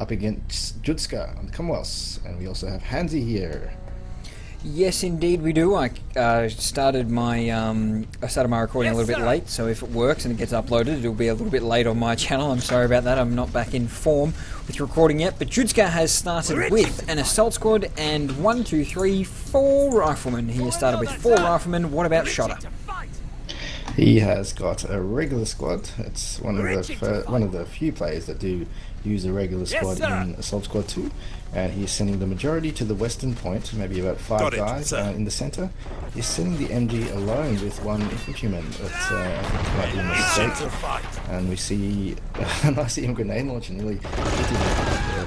up against Judska on the Commonwealth, and we also have Handsy here. Yes, indeed we do. I started my recording a little bit late, so if it works and it gets uploaded, it'll be a little bit late on my channel. I'm sorry about that. I'm not back in form with recording yet. But Judska has started with an assault squad and 4 riflemen. He has started with 4 riflemen. What about Shotterr? He has got a regular squad. It's one of the few players that do use a regular squad in Assault Squad 2, and he's sending the majority to the western point, maybe about 5 guys in the center. He's sending the MG alone with 1 infantryman. That's I think might be a mistake. And we see a nice grenade launch and really hitting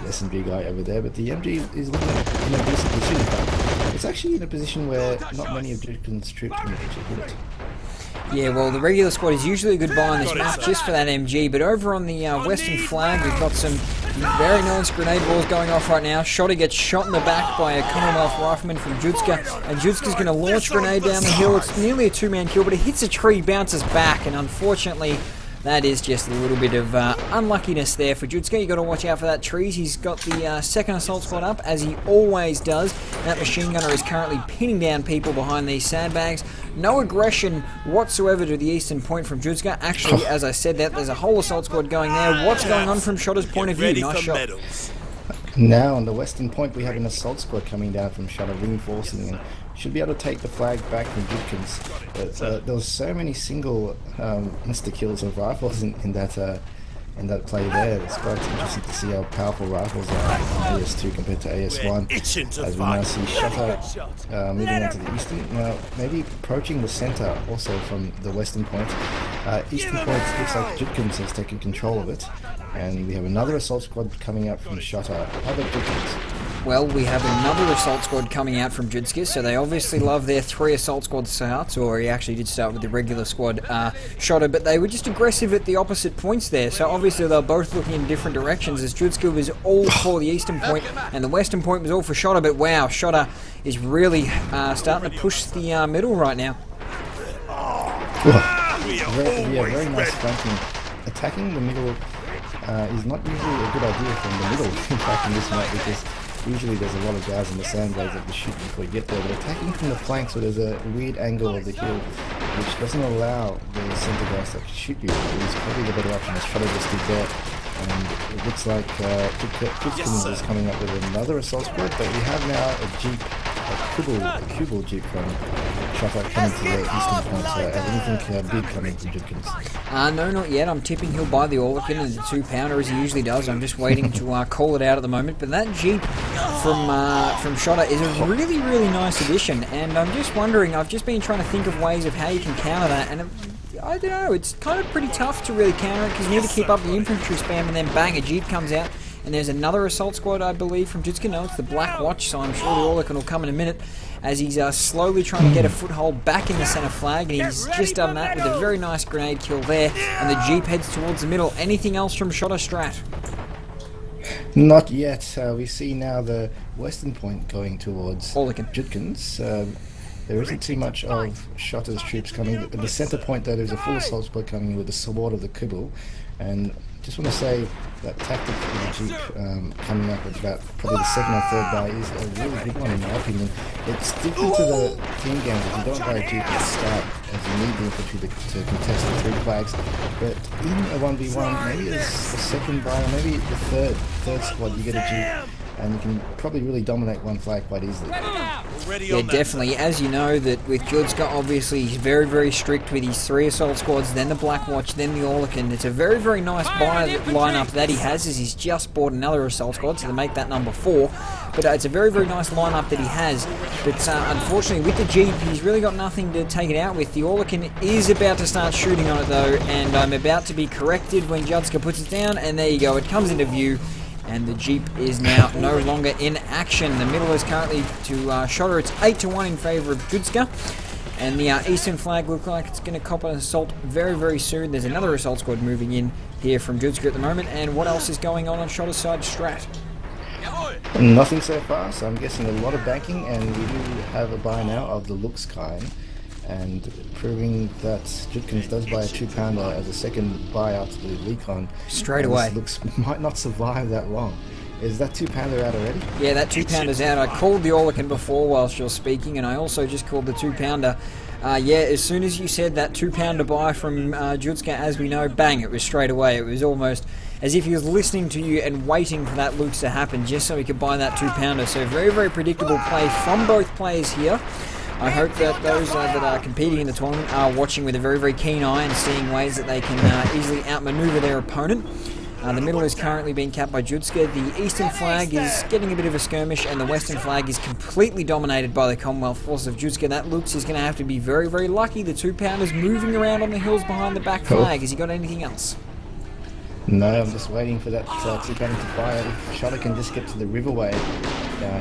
the SMG guy over there, but the MG is looking in a decent position. It's actually in a position where not many of Judska's troops can actually hit it. Yeah, well, the regular squad is usually a good buy on this map just for that MG, but over on the western flag, we've got some very nice grenade balls going off right now. Shotterr gets shot in the back by a Commonwealth rifleman from Judska, and Judska's going to launch a grenade down the hill. It's nearly a 2-man kill, but it hits a tree, bounces back, and unfortunately, that is just a little bit of unluckiness there for Judska. You've got to watch out for that trees. He's got the second assault squad up, as he always does. That machine gunner is currently pinning down people behind these sandbags. No aggression whatsoever to the eastern point from Judska. Actually, as I said that, there's a whole assault squad going there. What's going on from Shotterr's point of view? Nice shot. Now on the western point we have an assault squad coming down from Shotterr, reinforcing, and should be able to take the flag back from Judkins. But there was so many single insta-kills of rifles in that play there. It's quite interesting to see how powerful rifles are in AS2 compared to AS1. As we now see Shotterr moving on to the eastern. Now maybe approaching the center also from the western point. Eastern point looks like Judkins has taken control of it. And we have another assault squad coming out from Shotterr. How about Judkins? Well, we have another assault squad coming out from Judska, so they obviously love their 3 assault squad starts, or he actually did start with the regular squad Shotterr, but they were just aggressive at the opposite points there, so obviously they're both looking in different directions, as Judska was all for the eastern point, and the western point was all for Shotterr, but wow, Shotterr is really starting to push the middle right now. Very nice flanking. Attacking the middle is not usually a good idea from the middle, in fact, in this map, because usually there's a lot of guys in the sandbags that you shoot before you get there, but attacking from the flank, so there's a weird angle of the hill which doesn't allow the center guys to shoot you. It's probably the better option as Shotterr just did there, and it looks like Judkins is coming up with another assault squad, but we have now a jeep, a Kubel jeep from Shotterr coming to the eastern point. Anything big coming from Judkins? No, not yet. I'm tipping he'll buy the Orlican and the 2-pounder as he usually does. I'm just waiting to call it out at the moment. But that jeep from Shotterr is a really, really nice addition. And I'm just wondering, I've just been trying to think of ways of how you can counter that. And I don't know, it's kind of pretty tough to really counter it because you need to keep up the infantry spam, and then bang, a jeep comes out. And there's another assault squad, I believe, from Judska. No, it's the Black Watch, so I'm sure the Orlican will come in a minute, as he's slowly trying to get a foothold back in the center flag, and he's just done that with a very nice grenade kill there, and the jeep heads towards the middle. Anything else from Shotterr, Strat? Not yet. We see now the western point going towards Judkins. There isn't too much of Shotterr's troops coming. At the center point, though, there's a full assault squad coming with the sword of the Kubel, and just want to say that tactic of the jeep coming up with about probably the second or third buy is a really good one in my opinion. It's different to the team games if you don't buy a jeep at the start, as you need the infantry to contest the 3 flags. But in a 1v1, maybe it's the second buy, or maybe the third squad, you get a jeep, and you can probably really dominate 1 flag quite easily. Yeah, definitely. As you know, that with Judska, obviously, he's very, very strict with his 3 assault squads, then the Black Watch, then the Orlican. It's a very, very nice buy lineup that he has, as he's just bought another assault squad, so to make that number 4. But it's a very, very nice lineup that he has. But unfortunately, with the jeep, he's really got nothing to take it out with. The Orlican is about to start shooting on it, though, and I'm about to be corrected when Judska puts it down, and there you go, it comes into view. And the jeep is now no longer in action. The middle is currently to Shotterr. It's 8-1 in favour of Judska. And the eastern flag looks like it's going to cop an assault very, very soon. There's another assault squad moving in here from Judska at the moment. And what else is going on Shotter's side, Strat? Nothing so far, so I'm guessing a lot of banking, and we do have a buy now of the Looks kind, and proving that Judkins does buy a 2-pounder as a second buy after the recon. Straight away. Looks might not survive that long. Is that 2-pounder out already? Yeah, that 2-pounder's out. I called the Orlican before whilst you're speaking, and I also just called the 2-pounder. Yeah, as soon as you said that 2-pounder buy from Judska, as we know, bang, it was straight away. It was almost as if he was listening to you and waiting for that Lukes to happen just so he could buy that 2-pounder. So very, very predictable play from both players here. I hope that those that are competing in the tournament are watching with a very, very keen eye and seeing ways that they can easily outmaneuver their opponent. The middle is currently being capped by Judska. The eastern flag is getting a bit of a skirmish, and the western flag is completely dominated by the Commonwealth forces of Judska. That Lukes is going to have to be very, very lucky. The 2-pounder's moving around on the hills behind the back flag. Has he got anything else? No, I'm just waiting for that 2-pounder to fire. If Shotterr can just get to the riverway,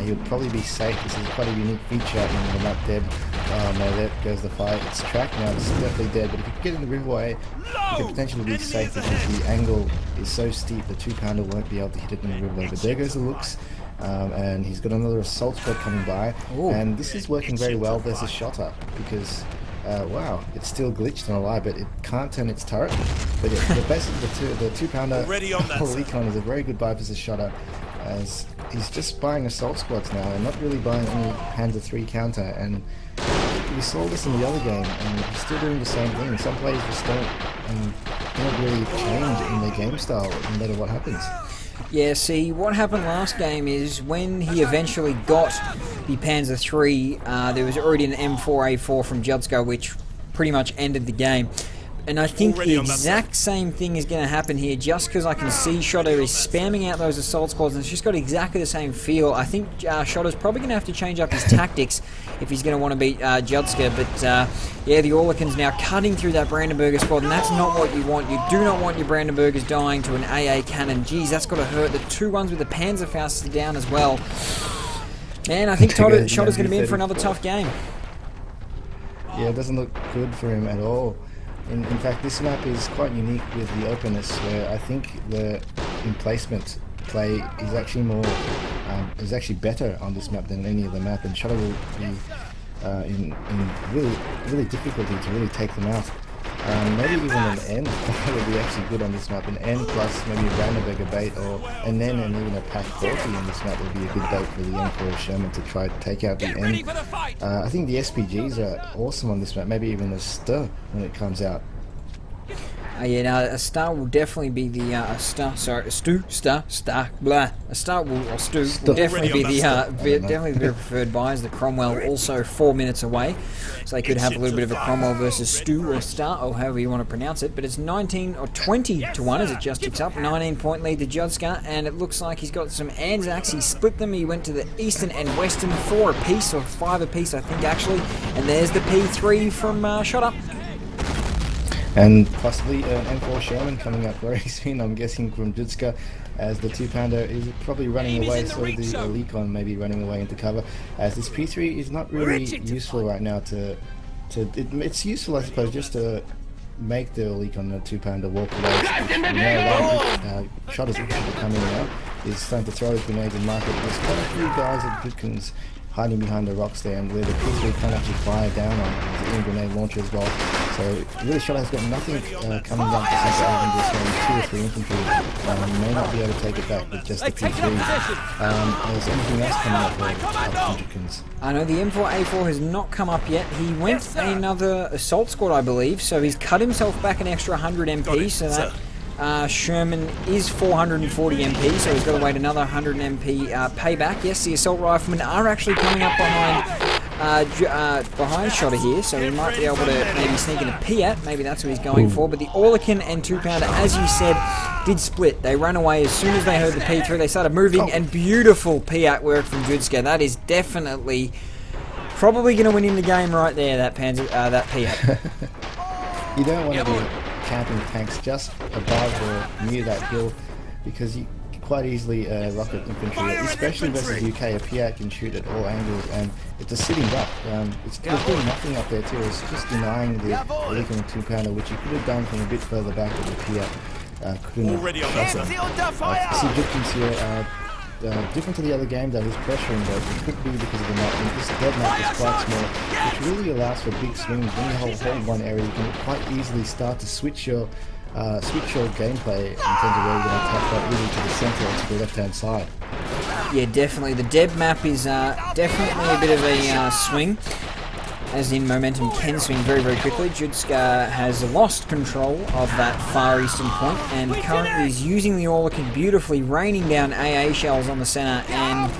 he'll probably be safe. This is quite a unique feature in the map dead. Oh no, there goes the fire. It's tracked now, it's definitely dead, but if you can get in the riverway, you can potentially be safe because the angle is so steep, the 2-pounder won't be able to hit it in the riverway. But there goes the Lukes, and he's got another assault squad coming by. Ooh. And this is working very well versus Shotterr because wow, it's still glitched and alive, but it can't turn its turret. But yeah, basically the 2-pounder Recon is a very good buy versus Shotterr, as he's just buying assault squads now and not really buying any Hands of 3 counter. And we saw this in the other game, and he's still doing the same thing. Some players just don't really change in their game style no matter what happens. Yeah, see, what happened last game is when he eventually got the Panzer III, there was already an M4A4 from Judska, which pretty much ended the game. And I think the exact same thing is going to happen here, just because I can see Shotterr is spamming out those assault squads, and it's just got exactly the same feel. I think Shotter's probably going to have to change up his tactics if he's going to want to beat Judska. But yeah, the Orlican's now cutting through that Brandenburger squad, and that's not what you want. You do not want your Brandenburgers dying to an AA cannon. Geez, that's got to hurt. The 2 ones with the Panzerfausts are down as well. Man, I think Shotter's going to be in for another tough game. Yeah, it doesn't look good for him at all. In fact, this map is quite unique with the openness, where I think the emplacement play is actually better on this map than any other map, and Shotterr will be in really difficulty to really take them out. Maybe even an N would be actually good on this map. An N plus maybe a Brandenburger bait, and then even a Pack 40 on this map would be a good bait for the M4 Sherman to try to take out the N. I think the SPGs are awesome on this map, maybe even a Strat when it comes out. Yeah, now a Star will definitely be the a Star will definitely be the preferred buy, as the Cromwell also 4 minutes away, so they could have a little bit of a Cromwell versus Stu or Star, or however you want to pronounce it. But it's 19 or 20 to 1 as it just ticks up. 19-point lead to Judska, and it looks like he's got some Anzacs. He split them. He went to the eastern and western 4 apiece, or 5 apiece, I think actually. And there's the P3 from Shotterr. And possibly an M4 Sherman coming up very soon, I'm guessing, from Judska, as the 2-pounder is probably running away, so the Recon may be running away into cover, as this P3 is not really useful right now it's useful, I suppose, just to make the Recon a 2-pounder walk away. Shotterr's looking to come in now, is starting to throw his grenades and mark it. There's quite a few guys at Judkins hiding behind the rocks there, and where the P3 can't actually fire down on the grenade launcher as well. So really, Shotterr has got nothing coming down to center other than just maybe 2 or 3 infantry. May not be able to take it back with just the P3. There's anything else coming up for Judkins? I know the M4A4 has not come up yet. He went another assault squad, I believe, so he's cut himself back an extra 100 MP, so that Sherman is 440 MP, so he's got to wait another 100 MP payback. Yes, the assault riflemen are actually coming up behind Shotterr here, so he might be able to maybe sneak in a Piat. Maybe that's what he's going for. But the Orlican and 2-pounder, as you said, did split. They ran away as soon as they heard the P3. They started moving, and beautiful Piat work from Judska. That is definitely probably going to win in the game right there. That Piat. You don't want to be camping tanks just above or near that hill, because you quite easily rocket infantry, especially versus UK. A Piat can shoot at all angles, and it's a sitting duck. It's doing nothing up there too. It's just denying the Orlican 2-pounder, which you could have done from a bit further back with the Piat. Couldn't have shot him. See Judkins here, different to the other game, though, he's pressuring, but it could be because of the map. This dead map is quite small, which really allows for big swings. When you hold one area, you can quite easily start to switch your switch your gameplay in terms of where you're going to attack that really to the center or to the left-hand side. Yeah, definitely. The Deb map is definitely a bit of a swing, as in momentum can swing very, very quickly. Judska has lost control of that far eastern point and currently is using the Orlican beautifully, raining down AA shells on the center, and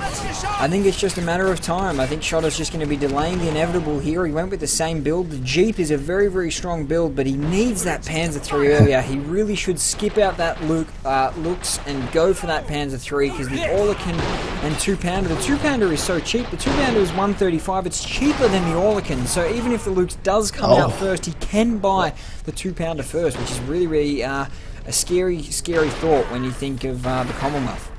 I think it's just a matter of time. I think Shotter's just going to be delaying the inevitable here. He went with the same build. The Jeep is a very, very strong build, but he needs that Panzer III earlier. He really should skip out that Lux and go for that Panzer III, because the Orlican and 2-pounder, the 2-pounder is so cheap. The 2-pounder is 135. It's cheaper than the Orlican. So even if the Lux does come out first, he can buy the 2-pounder first, which is really, really a scary, scary thought when you think of the Commonwealth.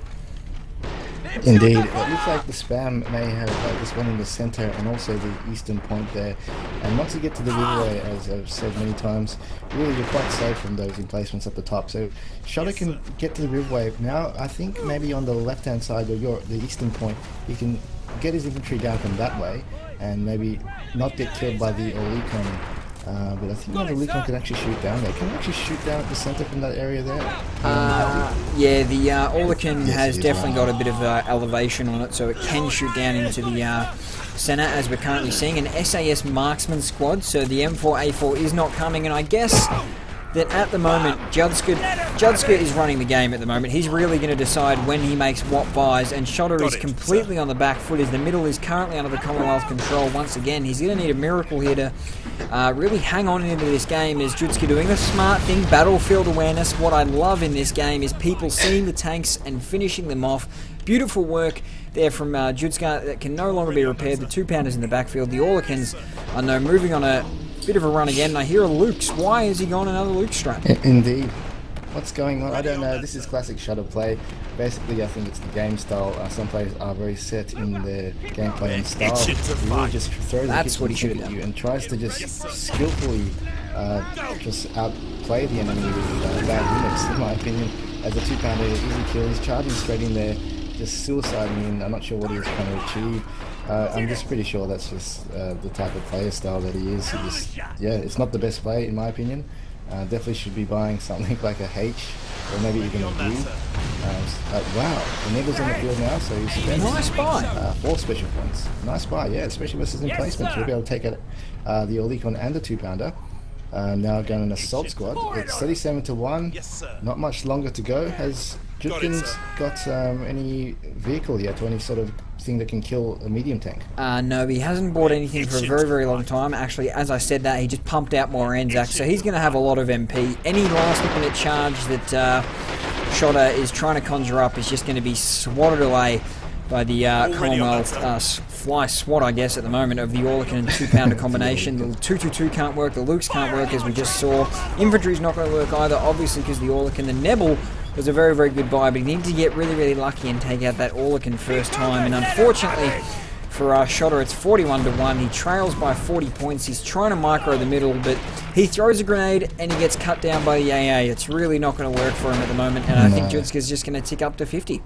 Indeed. It looks like the spam may have this one in the center and also the eastern point there. And once you get to the riverway, as I've said many times, really you're quite safe from those emplacements at the top. So Shotterr can get to the riverway. Now I think maybe on the left-hand side, or the eastern point, he can get his infantry down from that way and maybe not get killed by the Orlican. But I think the Orlican can actually shoot down there. Can he actually shoot down at the center from that area there? Yeah, the Orlican has definitely got a bit of elevation on it, so it can shoot down into the center, as we're currently seeing. An SAS marksman squad, so the M4A4 is not coming, and I guess that at the moment, Judska is running the game at the moment. He's really going to decide when he makes what buys, and Shotterr is completely on the back foot as the middle is currently under the Commonwealth control once again. He's going to need a miracle here to really hang on into this game, as Judska doing the smart thing, battlefield awareness. What I love in this game is people seeing the tanks and finishing them off. Beautiful work there from Judska that can no longer be repaired. The 2-pounders in the backfield. The Orlicans are now moving on a bit of a run again, and I hear a Luke's. Why has he gone another Luke strat? Indeed. What's going on? I don't know. This is classic Shotterr play. Basically, I think it's the game style. Some players are very set in their gameplay and style. He really just throws That's what he should have done. And tries to just skillfully just outplay the enemy with bad units, in my opinion. As a 2-pounder, easy kill. He's charging straight in there, just suiciding in. I'm not sure what he was trying to achieve. I'm just pretty sure that's just the type of player style that he is. Yeah, it's not the best play in my opinion. Definitely should be buying something like a H or maybe even a D. Wow, the Neggle's on the field now, so he's spent nice buy. 4 special points. Nice buy, yeah, especially versus emplacements. We'll be able to take out the Orlican and the 2-pounder. Now going an assault squad. It's 37-1. Not much longer to go. Has Judkin's got any vehicle yet, or any sort of thing that can kill a medium tank? No, he hasn't bought anything for a very, very long time. Actually, as I said that, he just pumped out more Handzys, so he's going to have a lot of MP. Any last-minute charge that Shotterr is trying to conjure up is just going to be swatted away by the Commonwealth fly swat, I guess, at the moment, of the Orlican and 2-pounder combination. The 222 can't work, the Lukes can't work, as we just saw. Infantry's not going to work either, obviously, because the Orlican, the Nebel, was a very, very good buy, but he needed to get really, really lucky and take out that Orlican first time. And unfortunately for Shotterr, it's 41-1. He trails by 40 points. He's trying to micro the middle, but he throws a grenade and he gets cut down by the AA. It's really not going to work for him at the moment, and I think Judska's just going to tick up to 50.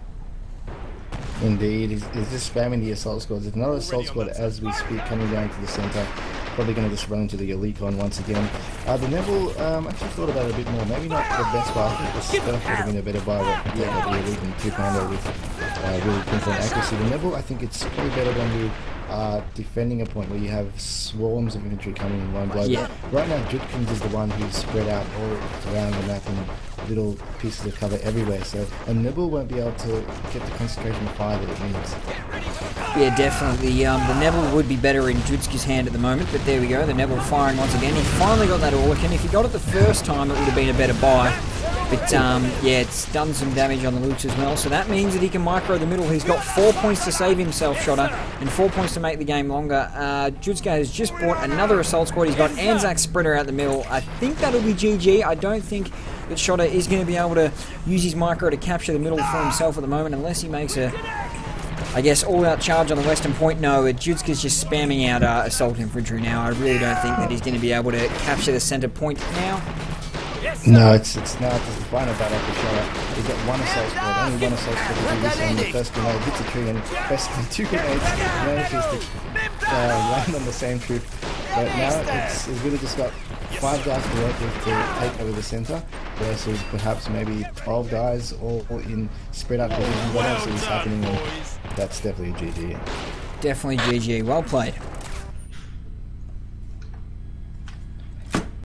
Indeed, he's just spamming the assault squads. There's another assault squad as we speak coming down to the centre. Probably going to just run into the Orlican once again. The Neville, actually thought about it a bit more. Maybe not the best buy. I think the Strat would have been a better buy, but yeah, the Orlican 2-pounder with really pinpoint accuracy. The Neville, I think it's probably better when you are defending a point where you have swarms of infantry coming in one blow. Yeah. Right now, Judkins is the one who's spread out all around the map and little pieces of cover everywhere, so a Nibble won't be able to get the concentration of fire that it needs. Yeah, definitely. The Neville would be better in Judska's hand at the moment, but there we go. The Neville firing once again. He finally got that Orlican. If he got it the first time, it would have been a better buy. But yeah, it's done some damage on the Lukes as well, so that means that he can micro the middle. He's got 4 points to save himself, Shotterr, and 4 points to make the game longer. Judska has just bought another assault squad. He's got Anzac spreader out the middle. I think that'll be GG. I don't think that Shotterr is going to be able to use his micro to capture the middle for himself at the moment, unless he makes a, I guess, all-out charge on the western point. No, Judska's just spamming out assault infantry now. I really don't think that he's going to be able to capture the centre point now. No, it's now the final battle for Shotterr. He's got one assault squad, only one assault squad to do this, and the first grenade hits a tree, and basically 2 grenades manages to land on the same troop. But now it's really just got 5 guys to work with to take over the centre. versus perhaps maybe 12 guys all in spread out position. What else is happening? That's definitely a GG. Definitely GG. Well played.